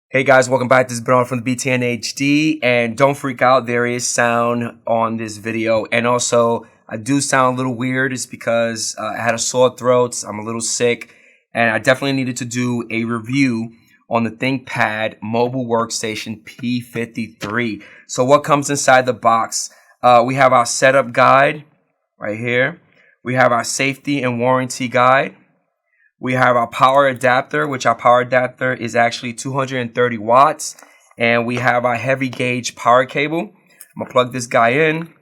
Hey guys, welcome back. This is Bernard from the BTNHD, and don't freak out, there is sound on this video, and also I do sound a little weird. It's because I had a sore throat, I'm a little sick, and I definitely needed to do a review on the ThinkPad mobile workstation P53. So what comes inside the box? We have our setup guide right here. We have our safety and warranty guide. We have our power adapter, which our power adapter is actually 230 watts. And we have our heavy gauge power cable. I'm going to plug this guy in.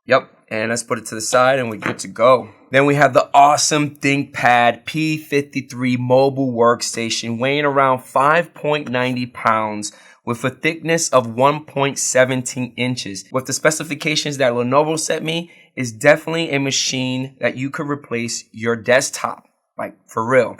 Yep. And let's put it to the side and we're good to go. Then we have the awesome ThinkPad P53 mobile workstation weighing around 5.90 pounds with a thickness of 1.17 inches. With the specifications that Lenovo sent me, is definitely a machine that you could replace your desktop. Like, for real.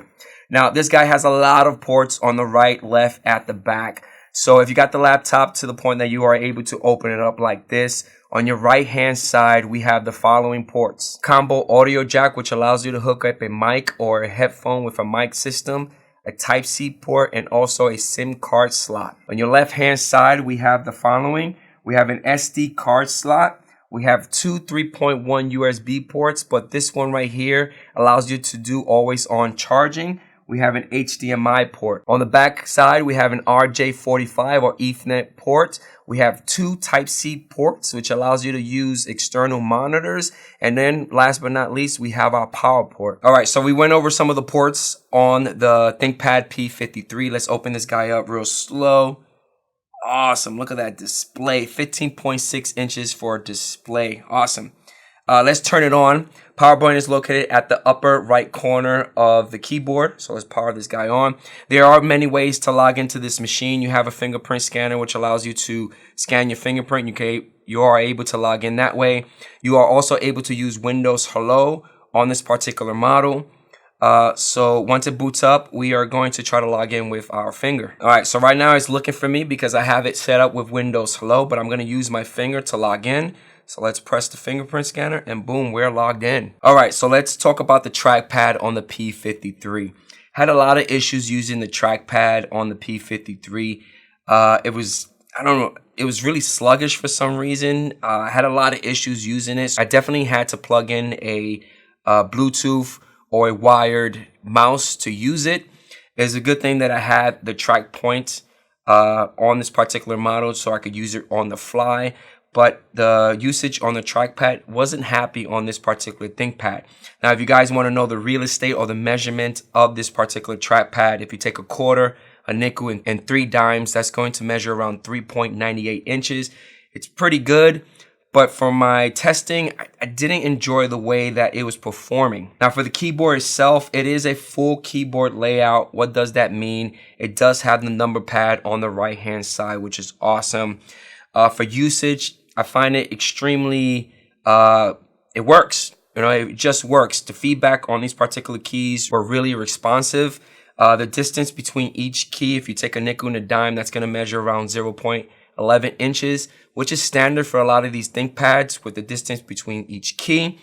Now, this guy has a lot of ports on the right, left, at the back. So if you got the laptop to the point that you are able to open it up like this, on your right-hand side, we have the following ports. Combo audio jack, which allows you to hook up a mic or a headphone with a mic system, a Type-C port, and also a SIM card slot. On your left-hand side, we have the following. We have an SD card slot. We have two 3.1 USB ports, but this one right here allows you to do always on charging. We have an HDMI port. On the back side, we have an RJ45 or Ethernet port. We have two Type-C ports, which allows you to use external monitors. And then last but not least, we have our power port. All right, so we went over some of the ports on the ThinkPad P53. Let's open this guy up real slow. Awesome. Look at that display. 15.6 inches for a display. Awesome. Let's turn it on. Power button is located at the upper right corner of the keyboard. So let's power this guy on. There are many ways to log into this machine. You have a fingerprint scanner, which allows you to scan your fingerprint. You are able to log in that way. You are also able to use Windows Hello on this particular model. So once it boots up, we are going to try to log in with our finger. All right, so right now it's looking for me because I have it set up with Windows Hello, but I'm going to use my finger to log in. So let's press the fingerprint scanner and boom, we're logged in. All right, so let's talk about the trackpad on the P53. Had a lot of issues using the trackpad on the P53. It was really sluggish for some reason. I had a lot of issues using it. I definitely had to plug in a Bluetooth or a wired mouse to use it. It's a good thing that I had the track point on this particular model so I could use it on the fly, but the usage on the trackpad wasn't happy on this particular ThinkPad. Now, if you guys want to know the real estate or the measurement of this particular trackpad, if you take a quarter, a nickel, and 3 dimes, that's going to measure around 3.98 inches. It's pretty good. But for my testing, I didn't enjoy the way that it was performing. Now for the keyboard itself, it is a full keyboard layout. What does that mean? It does have the number pad on the right hand side, which is awesome. For usage, I find it extremely, it works. You know, it just works. The feedback on these particular keys were really responsive. The distance between each key, if you take a nickel and a dime, that's going to measure around 0.11 inches, which is standard for a lot of these ThinkPads with the distance between each key.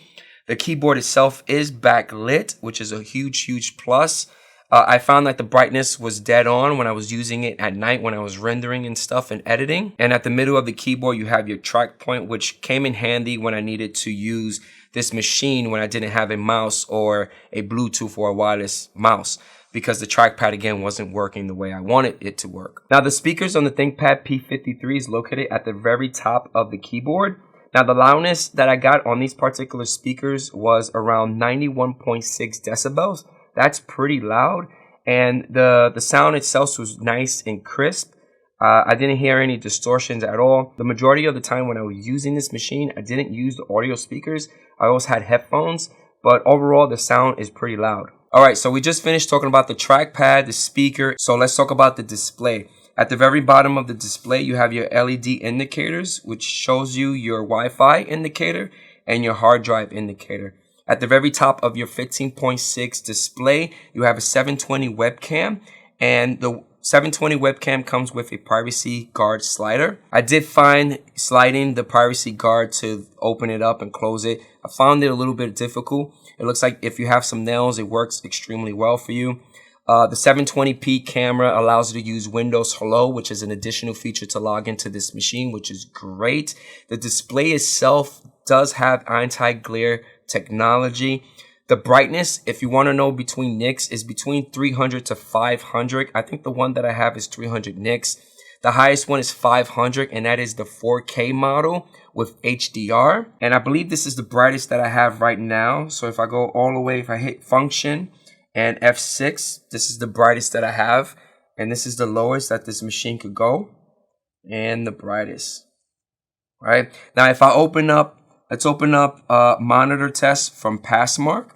The keyboard itself is backlit, which is a huge plus. I found that the brightness was dead on when I was using it at night when I was rendering and stuff and editing. And at the middle of the keyboard, you have your track point, which came in handy when I needed to use this machine when I didn't have a mouse or a Bluetooth or a wireless mouse, because the trackpad again wasn't working the way I wanted it to work. Now the speakers on the ThinkPad P53 is located at the very top of the keyboard. Now the loudness that I got on these particular speakers was around 91.6 decibels. That's pretty loud, and the sound itself was nice and crisp. I didn't hear any distortions at all. The majority of the time when I was using this machine, I didn't use the audio speakers. I also had headphones, but overall the sound is pretty loud. All right, so we just finished talking about the trackpad, the speaker. So let's talk about the display. At the very bottom of the display, you have your LED indicators, which shows you your Wi-Fi indicator and your hard drive indicator. At the very top of your 15.6 display, you have a 720 webcam, and the 720 webcam comes with a privacy guard slider. I did find sliding the privacy guard to open it up and close it, I found it a little bit difficult. It looks like if you have some nails, it works extremely well for you. The 720p camera allows you to use Windows Hello, which is an additional feature to log into this machine, which is great. The display itself does have anti-glare technology. The brightness, if you want to know between nits, is between 300 to 500. I think the one that I have is 300 nits. The highest one is 500, and that is the 4K model with HDR. And I believe this is the brightest that I have right now. So if I go all the way, if I hit function and F6, this is the brightest that I have. And this is the lowest that this machine could go. And the brightest. Right? Now if I open up, let's open up monitor test from Passmark.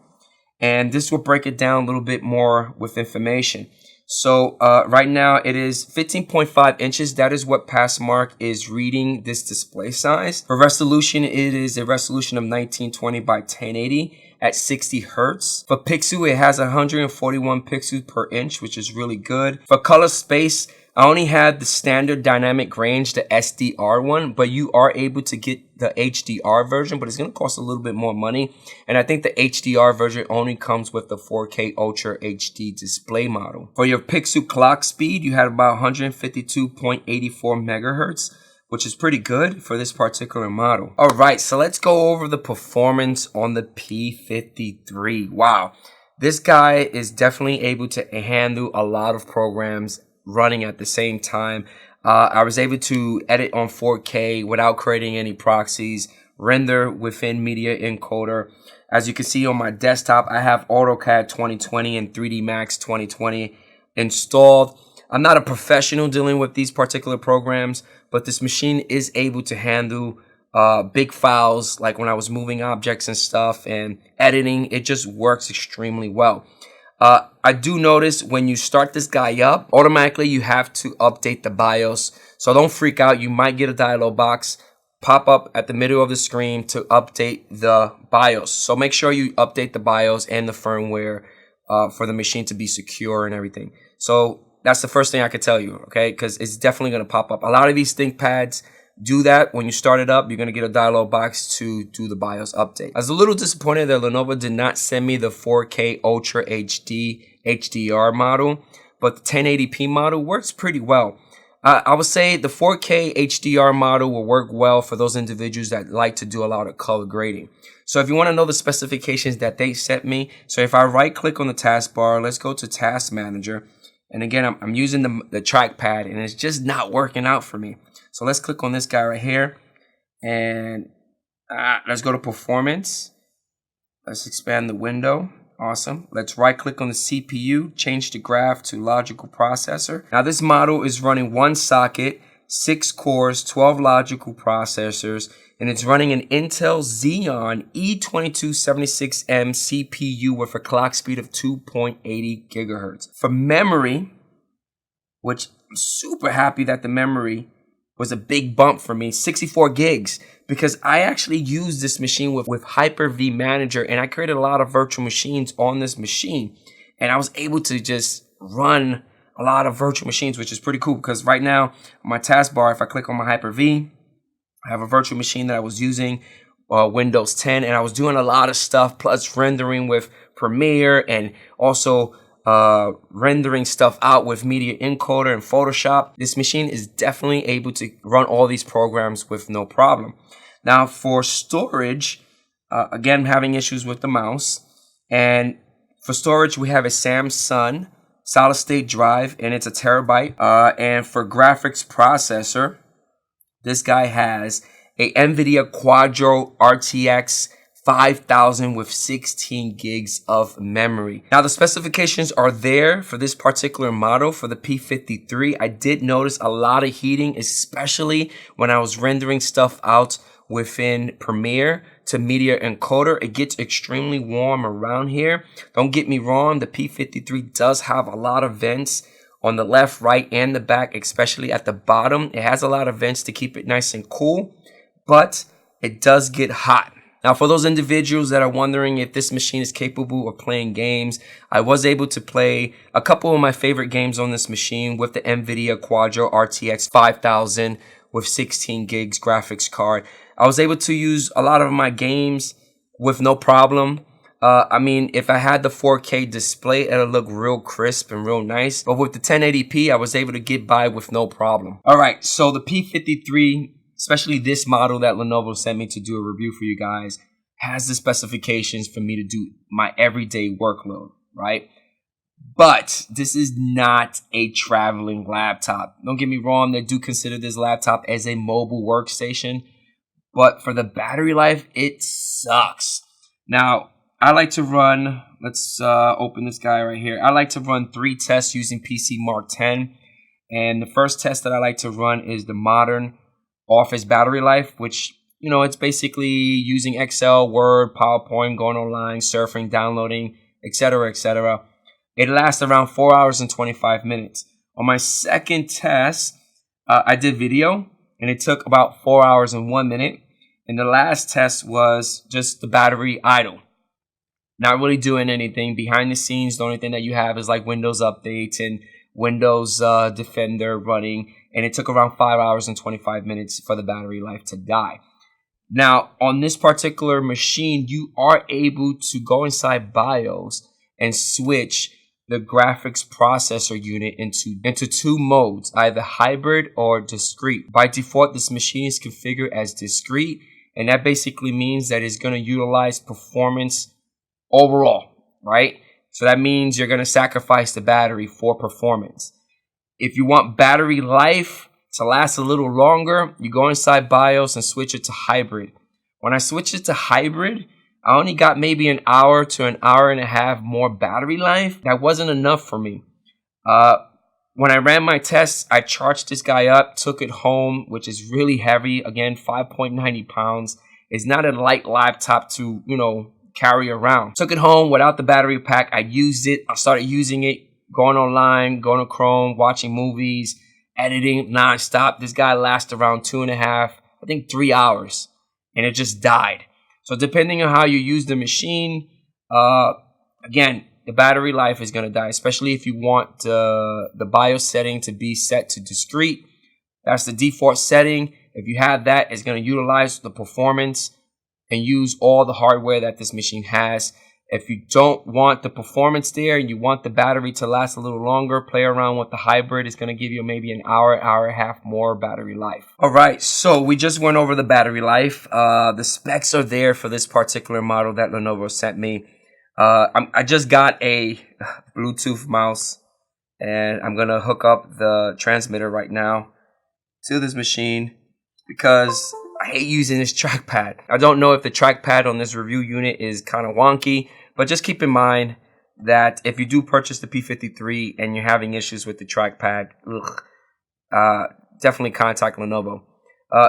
And this will break it down a little bit more with information. So right now it is 15.5 inches. That is what Passmark is reading this display size. For resolution, it is a resolution of 1920 by 1080 at 60 hertz. For pixel, it has 141 pixels per inch, which is really good. For color space, I only had the standard dynamic range, the SDR one, but you are able to get the HDR version, but it's going to cost a little bit more money. And I think the HDR version only comes with the 4K Ultra HD display model. For your pixel clock speed, you had about 152.84 megahertz, which is pretty good for this particular model. All right, so let's go over the performance on the P53. Wow, this guy is definitely able to handle a lot of programs running at the same time. I was able to edit on 4K without creating any proxies, render within Media Encoder. As you can see on my desktop, I have AutoCAD 2020 and 3D Max 2020 installed. I'm not a professional dealing with these particular programs, but this machine is able to handle big files, like when I was moving objects and stuff and editing. It just works extremely well. I do notice when you start this guy up, automatically you have to update the BIOS. So don't freak out. You might get a dialog box pop up at the middle of the screen to update the BIOS. So make sure you update the BIOS and the firmware for the machine to be secure and everything. So that's the first thing I could tell you, okay? Because it's definitely going to pop up. A lot of these ThinkPads do that. When you start it up, you're going to get a dialog box to do the BIOS update. I was a little disappointed that Lenovo did not send me the 4K Ultra HD HDR model, but the 1080p model works pretty well. I would say the 4K HDR model will work well for those individuals that like to do a lot of color grading. So if you want to know the specifications that they sent me, so if I right click on the taskbar, let's go to Task Manager. And again, I'm using the trackpad and it's just not working out for me. So let's click on this guy right here and let's go to Performance. Let's expand the window. Awesome. Let's right click on the CPU, change the graph to logical processor. Now this model is running one socket, 6 cores, 12 logical processors, and it's running an Intel Xeon E2276M CPU with a clock speed of 2.80 gigahertz. For memory, which I'm super happy that the memory was a big bump for me, 64 gigs, because I actually used this machine with Hyper-V Manager, and I created a lot of virtual machines on this machine, and I was able to just run a lot of virtual machines, which is pretty cool, because right now on my taskbar, if I click on my Hyper-V, I have a virtual machine that I was using, Windows 10, and I was doing a lot of stuff, plus rendering with Premiere, and also rendering stuff out with Media Encoder and Photoshop. This machine is definitely able to run all these programs with no problem. Now for storage, again, I'm having issues with the mouse. And for storage, we have a Samsung solid state drive, and it's a terabyte. And for graphics processor, this guy has a NVIDIA Quadro RTX 5000 with 16 gigs of memory. Now the specifications are there for this particular model for the P53. I did notice a lot of heating, especially when I was rendering stuff out within Premiere to Media Encoder. It gets extremely warm around here. Don't get me wrong, the P53 does have a lot of vents on the left, right, and the back, especially at the bottom. It has a lot of vents to keep it nice and cool, but it does get hot. Now, for those individuals that are wondering if this machine is capable of playing games, I was able to play a couple of my favorite games on this machine with the NVIDIA Quadro RTX 5000 with 16 gigs graphics card. I was able to use a lot of my games with no problem. I mean, if I had the 4K display, it'll look real crisp and real nice. But with the 1080p, I was able to get by with no problem. All right, so the P53, especially this model that Lenovo sent me to do a review for you guys, has the specifications for me to do my everyday workload, right? But this is not a traveling laptop. Don't get me wrong, they do consider this laptop as a mobile workstation. But for the battery life, it sucks. Now, I like to run, let's open this guy right here. I like to run 3 tests using PC Mark 10. And the first test that I like to run is the modern office battery life, which, you know, it's basically using Excel, Word, PowerPoint, going online, surfing, downloading, etc., etc. It lasts around 4 hours and 25 minutes. On my second test, I did video, and it took about 4 hours and 1 minute. And the last test was just the battery idle. Not really doing anything. Behind the scenes, the only thing that you have is like Windows updates and Windows Defender running. And it took around 5 hours and 25 minutes for the battery life to die. Now, on this particular machine, you are able to go inside BIOS and switch the graphics processor unit into 2 modes, either hybrid or discrete. By default, this machine is configured as discrete, and that basically means that it's going to utilize performance overall, right? So that means you're going to sacrifice the battery for performance. If you want battery life to last a little longer, you go inside BIOS and switch it to hybrid. When I switched it to hybrid, I only got maybe an hour to an hour and a half more battery life. That wasn't enough for me. When I ran my tests, I charged this guy up, took it home, which is really heavy. Again, 5.90 pounds. It's not a light laptop to, you know, carry around. Took it home without the battery pack. I used it. I started using it, going online, going to Chrome, watching movies, editing nonstop. This guy lasts around 2.5, I think 3 hours, and it just died. So depending on how you use the machine, again, the battery life is going to die, especially if you want the BIOS setting to be set to discrete. That's the default setting. If you have that, it's going to utilize the performance and use all the hardware that this machine has. If you don't want the performance there and you want the battery to last a little longer, play around with the hybrid. It's going to give you maybe an hour, hour and a half more battery life. All right, so we just went over the battery life. The specs are there for this particular model that Lenovo sent me. I just got a Bluetooth mouse, and I'm going to hook up the transmitter right now to this machine because I hate using this trackpad. I don't know if the trackpad on this review unit is kind of wonky, but just keep in mind that if you do purchase the P53 and you're having issues with the trackpad, definitely contact Lenovo.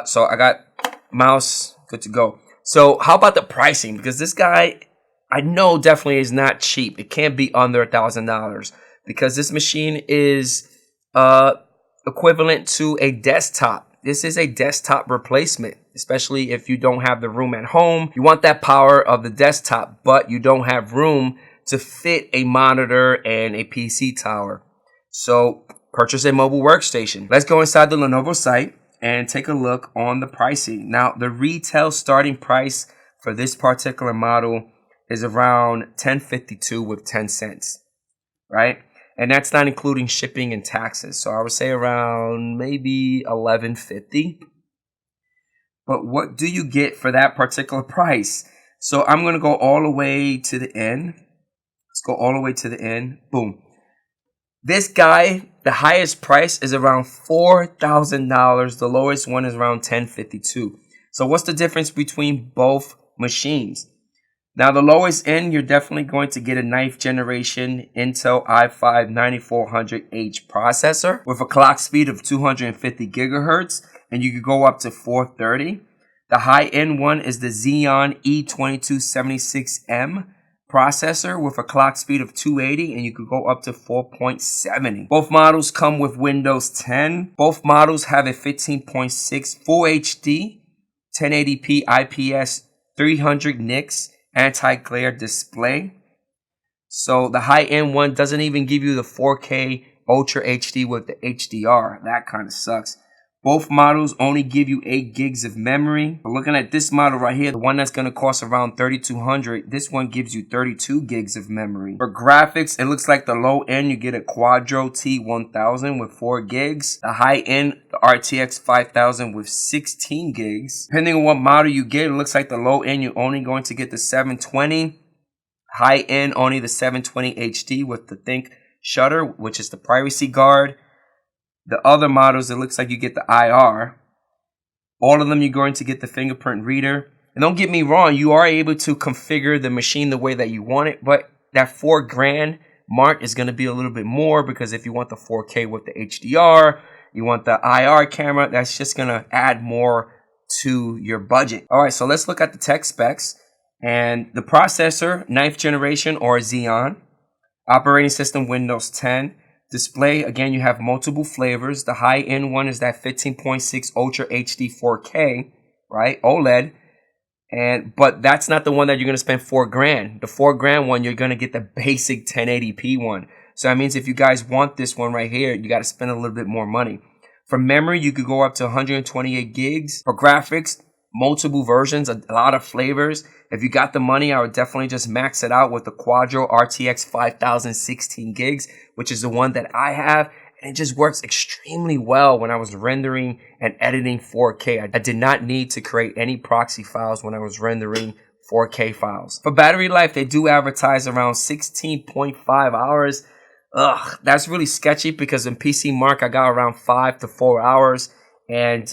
So I got mouse, good to go. So how about the pricing? Because this guy, I know definitely is not cheap. It can't be under $1,000 because this machine is equivalent to a desktop. This is a desktop replacement, especially if you don't have the room at home. You want that power of the desktop, but you don't have room to fit a monitor and a PC tower. So purchase a mobile workstation. Let's go inside the Lenovo site and take a look on the pricing. Now, the retail starting price for this particular model is around $10.52 with 10 cents, right? And that's not including shipping and taxes. So I would say around maybe $11.50. But what do you get for that particular price? So I'm going to go all the way to the end. Let's go all the way to the end. Boom. This guy, the highest price is around $4,000. The lowest one is around $10.52. So what's the difference between both machines? Now, the lowest end, you're definitely going to get a 9th generation Intel i5 9400H processor with a clock speed of 250 gigahertz, and you could go up to 430. The high-end one is the Xeon E2276M processor with a clock speed of 280, and you could go up to 4.70. Both models come with Windows 10. Both models have a 15.6 Full HD, 1080p IPS 300 nits anti-glare display. So the high-end one doesn't even give you the 4K Ultra HD with the HDR. That kind of sucks. Both models only give you 8 gigs of memory. But looking at this model right here, the one that's going to cost around $3,200, this one gives you 32 gigs of memory. For graphics, it looks like the low end, you get a Quadro T1000 with 4 gigs. The high end, the RTX 5000 with 16 gigs. Depending on what model you get, it looks like the low end, you're only going to get the 720. High end, only the 720 HD with the Think Shutter, which is the privacy guard. The other models, it looks like you get the IR. All of them, you're going to get the fingerprint reader. And don't get me wrong, you are able to configure the machine the way that you want it, but that $4,000 mark is going to be a little bit more, because if you want the 4K with the HDR, you want the IR camera, that's just going to add more to your budget. All right, so let's look at the tech specs. And the processor, 9th generation or Xeon. Operating system, Windows 10. Display, again, you have multiple flavors. The high-end one is that 15.6 Ultra HD 4K, right? OLED. But that's not the one that you're going to spend $4,000. The $4,000 one, you're going to get the basic 1080p one. So that means if you guys want this one right here, you got to spend a little bit more money. For memory, you could go up to 128 gigs. For graphics, multiple versions, a lot of flavors. If you got the money, I would definitely just max it out with the Quadro RTX 5000 16 gigs, which is the one that I have. And it just works extremely well when I was rendering and editing 4K. I did not need to create any proxy files when I was rendering 4K files. For battery life, they do advertise around 16.5 hours. Ugh, that's really sketchy, because in PC Mark, I got around 5 to 4 hours. And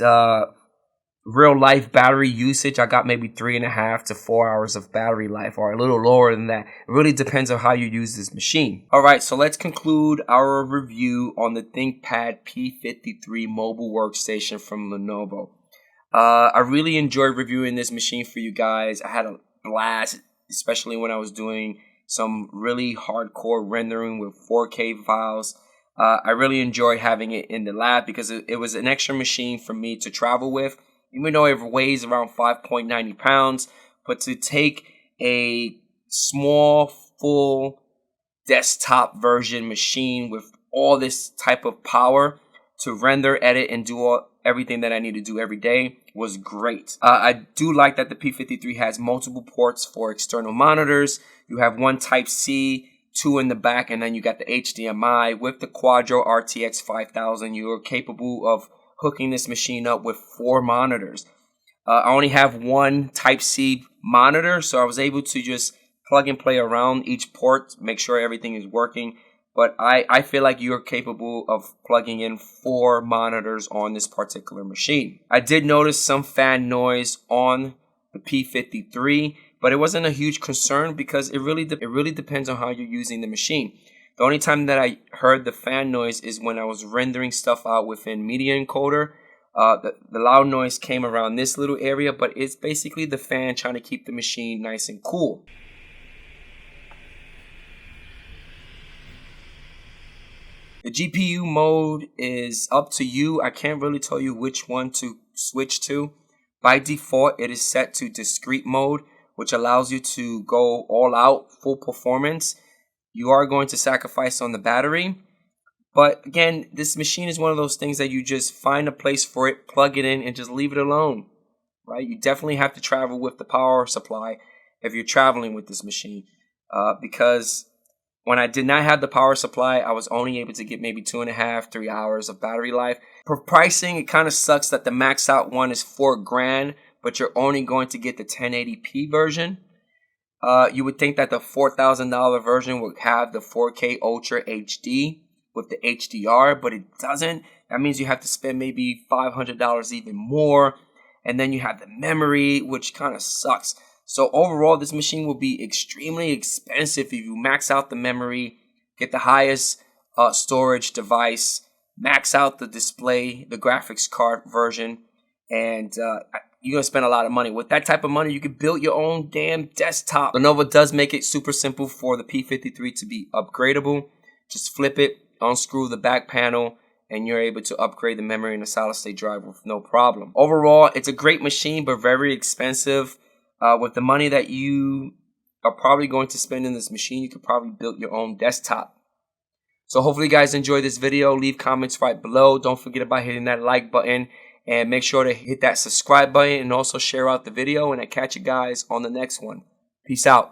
real life battery usage, I got maybe 3.5 to 4 hours of battery life, or a little lower than that. It really depends on how you use this machine. All right, so let's conclude our review on the ThinkPad P53 mobile workstation from Lenovo. I really enjoyed reviewing this machine for you guys. I had a blast, especially when I was doing some really hardcore rendering with 4K files. I really enjoyed having it in the lab, because it was an extra machine for me to travel with. Even though it weighs around 5.90 pounds, but to take a small, full desktop version machine with all this type of power to render, edit, and do everything that I need to do every day was great. I do like that the P53 has multiple ports for external monitors. You have one Type-C, 2 in the back, and then you got the HDMI. With the Quadro RTX 5000, you are capable of hooking this machine up with 4 monitors. I only have one Type-C monitor, so I was able to just plug and play around each port, make sure everything is working. But I feel like you're capable of plugging in 4 monitors on this particular machine. I did notice some fan noise on the P53, but it wasn't a huge concern, because it really depends on how you're using the machine. The only time that I heard the fan noise is when I was rendering stuff out within Media Encoder. The loud noise came around this little area, but it's basically the fan trying to keep the machine nice and cool. The GPU mode is up to you. I can't really tell you which one to switch to. By default, it is set to discrete mode, which allows you to go all out, full performance. You are going to sacrifice on the battery. But again, this machine is one of those things that you just find a place for it, plug it in, and just leave it alone, right? You definitely have to travel with the power supply if you're traveling with this machine. Because when I did not have the power supply, I was only able to get maybe 2.5, 3 hours of battery life. For pricing, it kind of sucks that the max out one is $4,000, but you're only going to get the 1080p version. You would think that the $4,000 version would have the 4K Ultra HD with the HDR, but it doesn't. That means you have to spend maybe $500 even more. And then you have the memory, which kind of sucks. So overall, this machine will be extremely expensive if you max out the memory, get the highest storage device, max out the display, the graphics card version, and you're going to spend a lot of money. With that type of money, you can build your own damn desktop. Lenovo does make it super simple for the P53 to be upgradable. Just flip it, unscrew the back panel, and you're able to upgrade the memory and the solid state drive with no problem. Overall, it's a great machine, but very expensive. With the money that you are probably going to spend in this machine, you could probably build your own desktop. So hopefully you guys enjoyed this video. Leave comments right below. Don't forget about hitting that like button. And make sure to hit that subscribe button and also share out the video. And I catch you guys on the next one. Peace out.